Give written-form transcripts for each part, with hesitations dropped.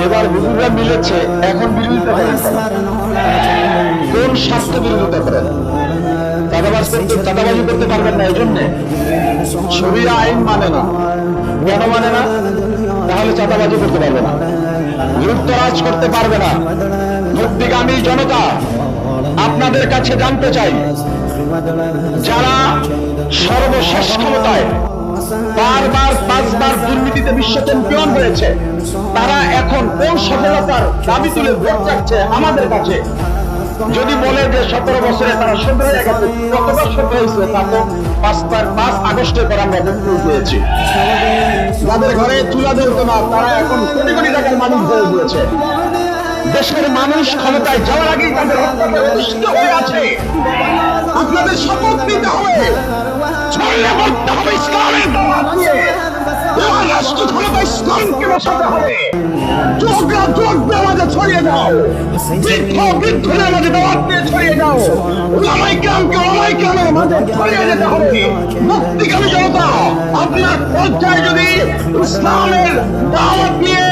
এবার হুজুররা মিলেছে, এখন বিরোধিতা করেন কোন স্বার্থে বিরোধিতা করেন? চাঁদাবাজি করতে পারবেন না, এই জন্যে শরিয়া আইন মানে না। কেন মানে না? তাহলে চাঁদাবাজি করতে পারবে না, লুটতরাজ করতে পারবে না। মুক্তিগামী জনতা, আপনাদের কাছে জানতে চাই, যারা সর্বশেষ ক্ষমতায় বারবার 5 বার দুর্নীতিতে বিশ্ব চ্যাম্পিয়ন হয়েছে, তারা এখন কোন সফলতার দাবি তুলে ভোট চাচ্ছে আমাদের কাছে? যদি বলে যে 17 বছরে তারা 17 হয়ে গেছে, কতবার 17 হয়েছে? তা তো 5 আগস্টের পর আমরা ভোট পেয়েছি। যাদের ঘরে চুলা জ্বলতো না, তারা এখন কোটি কোটি টাকার মানুষ হয়ে গিয়েছে। দেশের মানুষ ক্ষমতায় যাওয়ার আগেই তাদের অধিষ্ঠিত হয়ে আছে। আপনাদের শপথ নিতে হবে, ছড়িয়ে পড়তে হবে ইসলামের দাওয়াত নিয়ে। রাষ্ট্র ক্ষমতা ইসলামকে বসাতে হবে। যুবকরা যুবকদের মাঝে ছড়িয়ে দাও, বৃদ্ধদের মাঝে দাওয়াত নিয়ে ছড়িয়ে দাও, ওলামায়ে কেরামকে ওলামায়ে কেরামের মাঝে ছড়িয়ে যেতে হবে। মুক্তিগামী জনতা, আপনার পর্যায়ে যদি ইসলামের দাওয়াত নিয়ে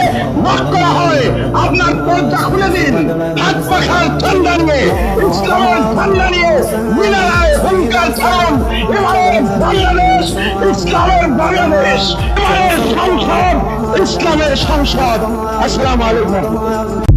মত করা হয়, আপনার পর্দা খুলে দিন। হাত পাখার ঠান্ডা নিয়ে, ইসলামের ঠান্ডা নিয়ে মিনারায় হুঙ্কার ছাড়ুন। এবারের বাংলাদেশ ইসলামের বাংলাদেশ, এবারের সংসদ ইসলামের সংসদ। আসসালামু আলাইকুম।